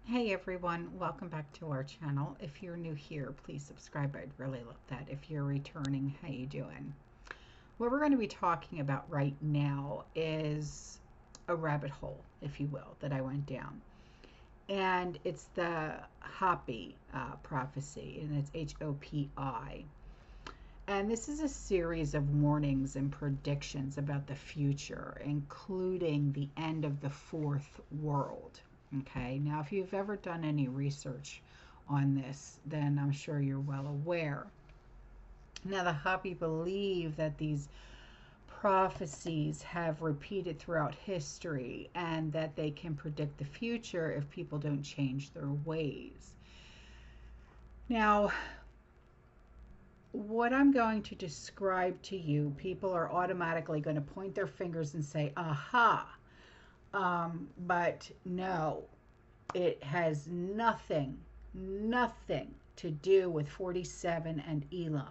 Hey everyone, welcome back to our channel. If you're new here, please subscribe. I'd really love that. If you're returning, how you doing? What we're going to be talking about right now is a rabbit hole, if you will, that I went down. And it's the Hopi prophecy, and it's Hopi. And this is a series of warnings and predictions about the future, including the end of the fourth world. Okay, now if you've ever done any research on this, then I'm sure you're well aware. Now, the Hopi believe that these prophecies have repeated throughout history and that they can predict the future if people don't change their ways. Now, what I'm going to describe to you, people are automatically going to point their fingers and say, aha. But no, it has nothing to do with 47 and Elon.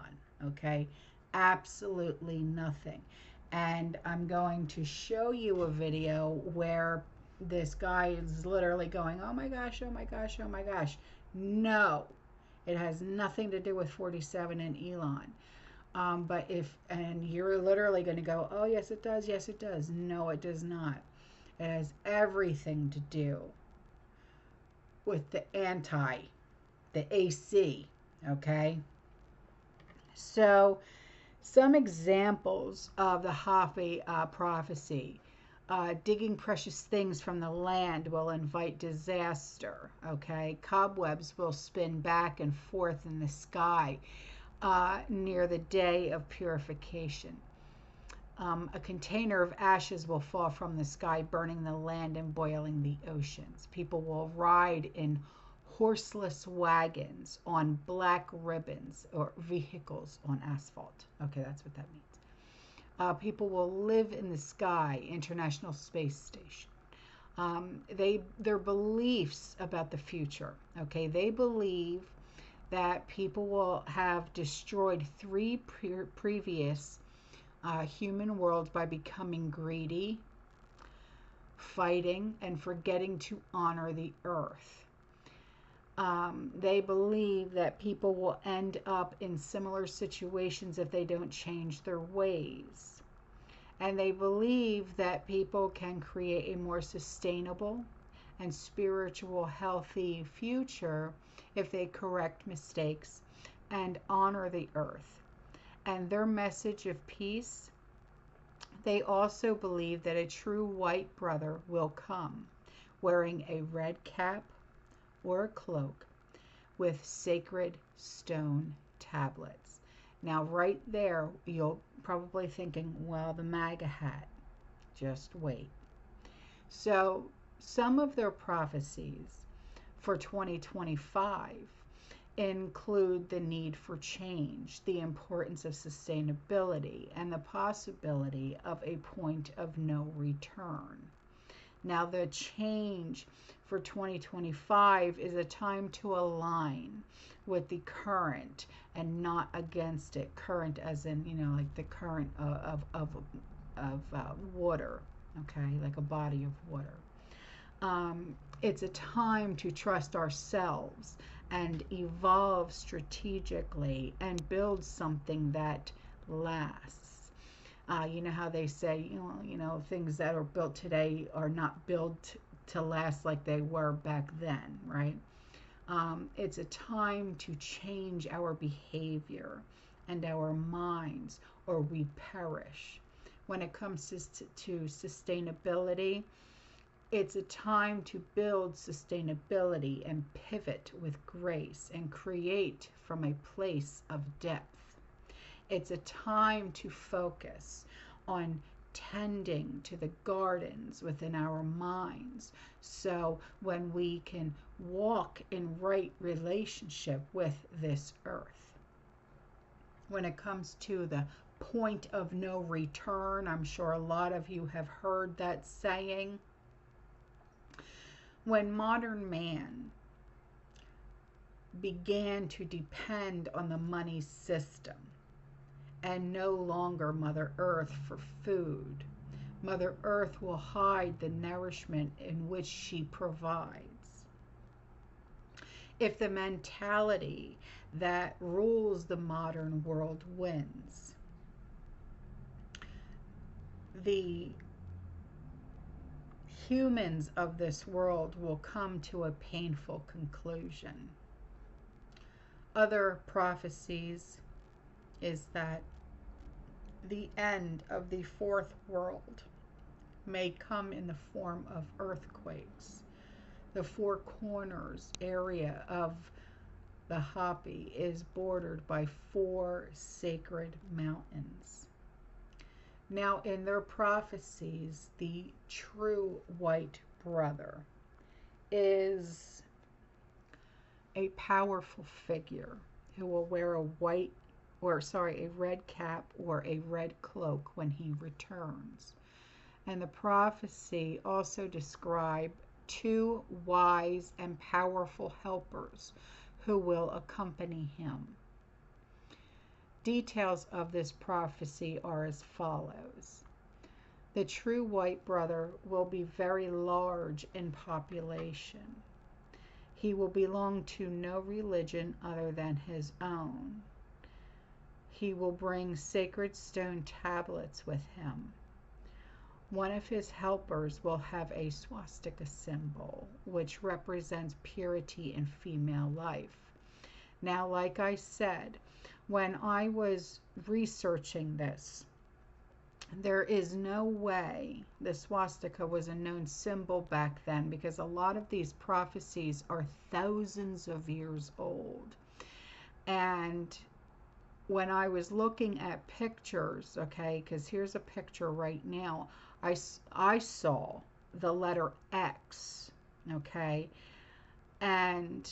Okay, absolutely nothing. And I'm going to show you a video where this guy is literally going, oh my gosh, oh my gosh, oh my gosh. No, it has nothing to do with 47 and Elon. But and you're literally going to go, oh yes it does, yes it does. No, it does not. It has everything to do with the the AC, okay? So, some examples of the Hopi prophecy. Digging precious things from the land will invite disaster, okay? Cobwebs will spin back and forth in the sky near the day of purification. A container of ashes will fall from the sky, burning the land and boiling the oceans. People will ride in horseless wagons on black ribbons or vehicles on asphalt. Okay, that's what that means. People will live in the sky, International Space Station. Their beliefs about the future. Okay, they believe that people will have destroyed three previous human world by becoming greedy, fighting, and forgetting to honor the earth. They believe that people will end up in similar situations if they don't change their ways. And they believe that people can create a more sustainable and spiritual, healthy future if they correct mistakes and honor the earth. And their message of peace, they also believe that a true white brother will come wearing a red cap or a cloak with sacred stone tablets. Now, right there, you're probably thinking, well, the MAGA hat. Just wait. So, some of their prophecies for 2025 include the need for change, the importance of sustainability, and the possibility of a point of no return. Now, the change for 2025 is a time to align with the current and not against it. Current, as in, like the current of water, okay, like a body of water. It's a time to trust ourselves and evolve strategically and build something that lasts. You know how they say, things that are built today are not built to last like they were back then, right? It's a time to change our behavior and our minds, or we perish. When it comes to sustainability, it's a time to build sustainability and pivot with grace and create from a place of depth. It's a time to focus on tending to the gardens within our minds, so when we can walk in right relationship with this earth. When it comes to the point of no return, I'm sure a lot of you have heard that saying. When modern man began to depend on the money system and no longer Mother Earth for food, Mother Earth will hide the nourishment in which she provides. if the mentality that rules the modern world wins, the humans of this world will come to a painful conclusion. Other prophecies is that the end of the fourth world may come in the form of earthquakes. The four corners area of the Hopi is bordered by four sacred mountains. Now, in their prophecies, the true white brother is a powerful figure who will wear a red cap or a red cloak when he returns. And the prophecy also describe two wise and powerful helpers who will accompany him. Details of this prophecy are as follows. The true white brother will be very large in population. He will belong to no religion other than his own. He will bring sacred stone tablets with him. One of his helpers will have a swastika symbol, which represents purity in female life. Now, like I said, when I was researching this, there is no way the swastika was a known symbol back then, because a lot of these prophecies are thousands of years old. And when I was looking at pictures, okay, because here's a picture right now, I saw the letter X, okay, and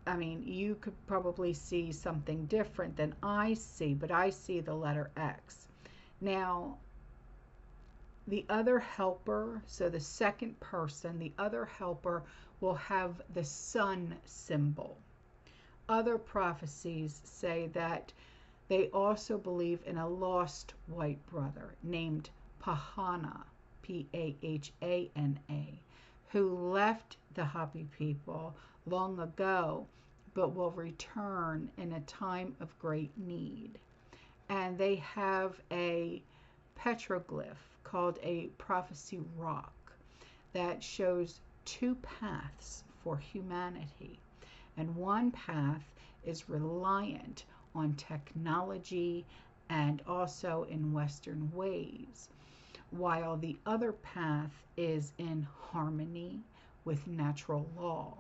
I mean, you could probably see something different than I see, but I see the letter X. Now, the other helper, so the second person, the other helper will have the sun symbol. Other prophecies say that they also believe in a lost white brother named Pahana, P-A-H-A-N-A, who left the Hopi people long ago, but will return in a time of great need. And they have a petroglyph called a prophecy rock that shows two paths for humanity. And one path is reliant on technology and also in Western ways, while the other path is in harmony with natural law.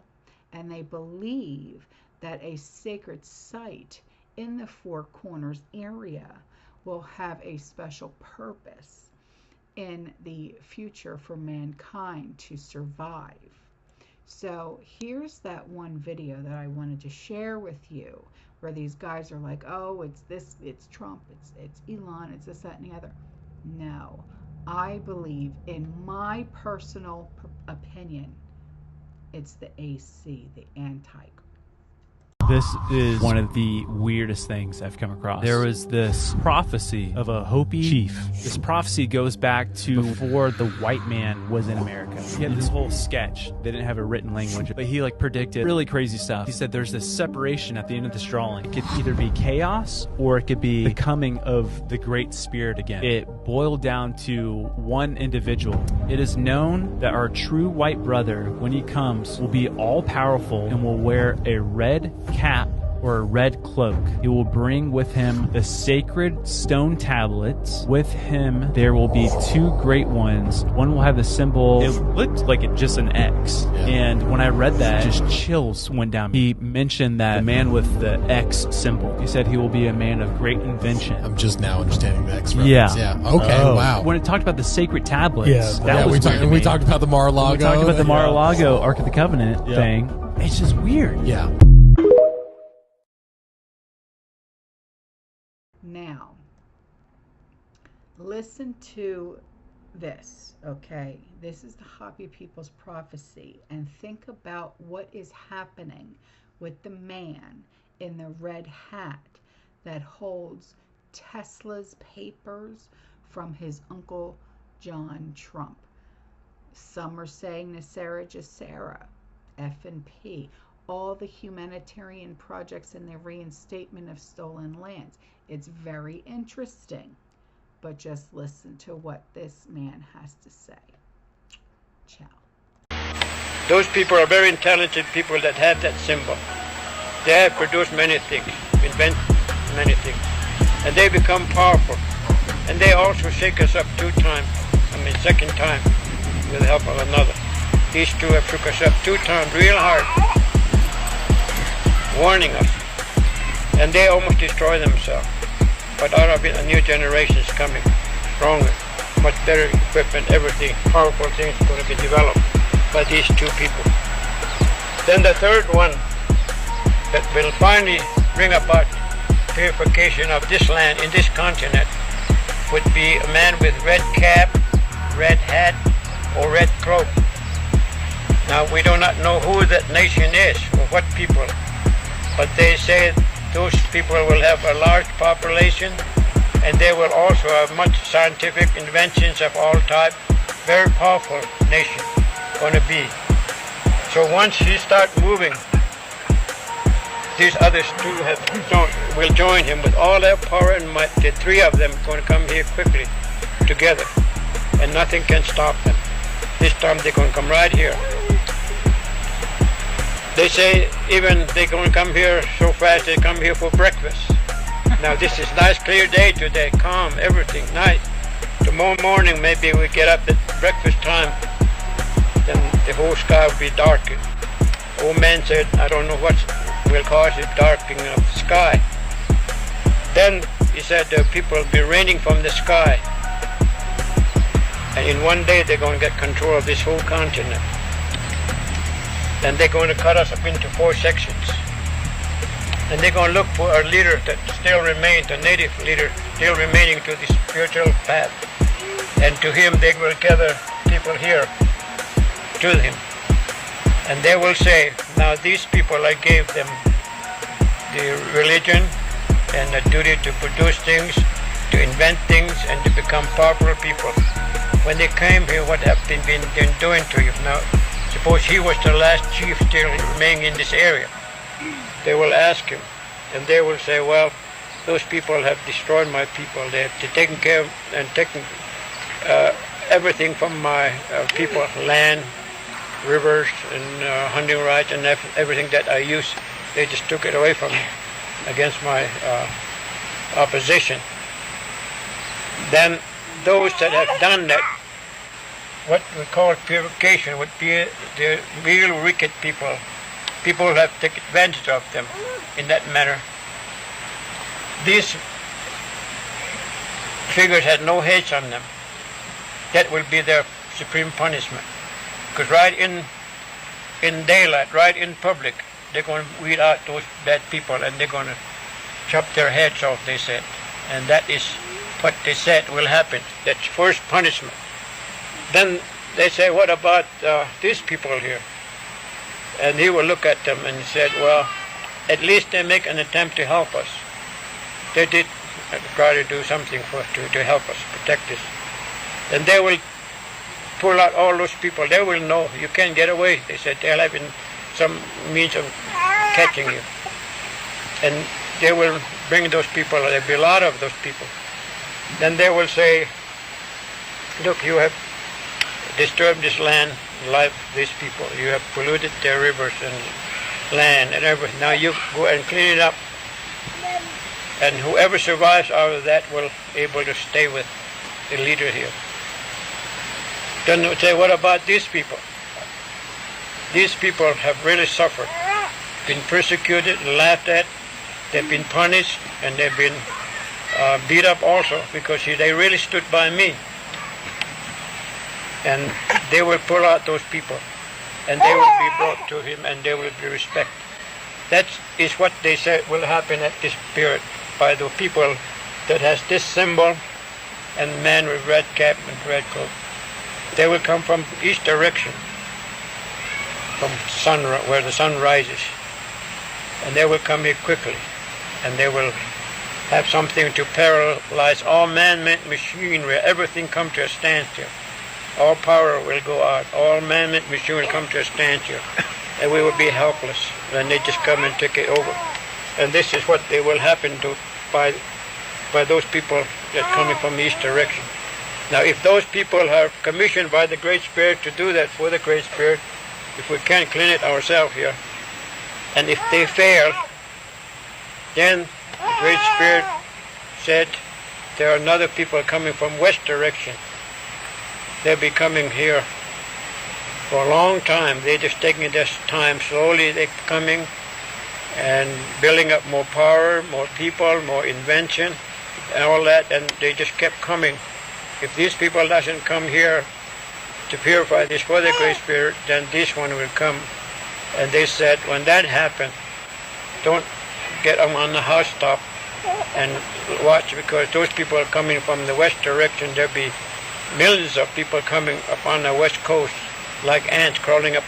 And they believe that a sacred site in the Four Corners area will have a special purpose in the future for mankind to survive. So here's that one video that I wanted to share with you, where these guys are like, oh, it's this, it's Trump, it's Elon, it's this, that, and the other. No, I believe, in my personal opinion, it's the AC, the Antichrist. This is one of the weirdest things I've come across. There was this prophecy of a Hopi chief. This prophecy goes back to before the white man was in America. He had this whole sketch. They didn't have a written language, but he predicted really crazy stuff. He said there's this separation at the end of this drawing. It could either be chaos or it could be the coming of the Great Spirit again. It boiled down to one individual. It is known that our true white brother, when he comes, will be all powerful and will wear a red cap or a red cloak. He will bring with him the sacred stone tablets. With him there will be two great ones. One will have the symbol, it looked like just an X. And when I read that, just chills went down me. He mentioned that the man with the X symbol, he said he will be a man of great invention. I'm just now understanding the X reference. Yeah. Okay, wow. When it talked about the sacred tablets, we talked about the Mar-a-Lago. We talked about the Mar-a-Lago Ark of the Covenant thing. It's just weird. Yeah. Now, listen to this, okay? This is the Hopi people's prophecy, and think about what is happening with the man in the red hat that holds Tesla's papers from his uncle John Trump. Some are saying Nasara Jacera, F&P. all the humanitarian projects and the reinstatement of stolen lands. It's very interesting, but just listen to what this man has to say. Ciao. Those people are very intelligent people that have that symbol. They have produced many things, invent many things, and they become powerful. And they also shake us up second time, with the help of another. These two have shook us up 2 times real hard, warning us. And they almost destroy themselves. But out of it, a new generation is coming, stronger, much better equipment, everything, powerful things going to be developed by these 2 people. Then the third one that will finally bring about purification of this land in this continent would be a man with red cap, red hat, or red cloak. Now we do not know who that nation is or what people, but they say those people will have a large population and they will also have much scientific inventions of all type. Very powerful nation going to be. So once he starts moving, these others 2 will join him with all their power and might. The 3 of them are going to come here quickly together, and nothing can stop them. This time they're going to come right here. They say even they're going to come here so fast they come here for breakfast. Now this is nice clear day today, calm, everything, nice. Tomorrow morning maybe we get up at breakfast time, then the whole sky will be darkened. Old man said, I don't know what will cause the darkening of the sky. Then he said people will be raining from the sky. And in one day they're going to get control of this whole continent. And they're going to cut us up into 4 sections. And they're going to look for a leader that still remains, a native leader still remaining to the spiritual path. And to him they will gather people here to him. And they will say, now these people I gave them the religion and the duty to produce things, to invent things, and to become powerful people. When they came here, what have they been doing to you? Now, suppose he was the last chief still remaining in this area. They will ask him, and they will say, well, those people have destroyed my people. They have taken care of and taken everything from my people, land, rivers, and hunting rights, and everything that I use. They just took it away from me against my opposition. Then those that have done that, what we call purification, would be the real wicked people. People have taken advantage of them in that manner. These figures had no heads on them. That will be their supreme punishment. Because right in daylight, right in public, they're going to weed out those bad people and they're going to chop their heads off, they said. And that is what they said will happen. That's first punishment. Then they say, what about these people here? And he will look at them and said, well, at least they make an attempt to help us. They did try to do something to help us, protect us. And they will pull out all those people. They will know you can't get away. They said they'll have some means of catching you. And they will bring those people. There'll be a lot of those people. Then they will say, look, you have disturbed this land, life, these people. You have polluted their rivers and land and everything. Now you go and clean it up. And whoever survives out of that will be able to stay with the leader here. Then they say, what about these people? These people have really suffered, been persecuted, laughed at, they've been punished, and they've been beat up also because they really stood by me. And they will pull out those people, and they will be brought to him, and they will be respected. That is what they say will happen at this period by the people that has this symbol and man with red cap and red coat. They will come from each direction, from where the sun rises, and they will come here quickly, and they will have something to paralyze all man-made machinery. Everything come to a standstill. All power will go out. All man-made machinery will come to a standstill. and we will be helpless. Then they just come and take it over. And this is what they will happen to by those people that are coming from the east direction. Now, if those people are commissioned by the Great Spirit to do that for the Great Spirit, if we can't clean it ourselves here, and if they fail, then the Great Spirit said there are another people coming from west direction. They'll be coming here for a long time. They're just taking this time. Slowly they're coming and building up more power, more people, more invention, and all that, and they just kept coming. If these people doesn't come here to purify this for the Great Spirit, then this one will come. And they said, when that happens, don't get them on the housetop and watch, because those people are coming from the west direction. There'll be millions of people coming up on the west coast, like ants crawling up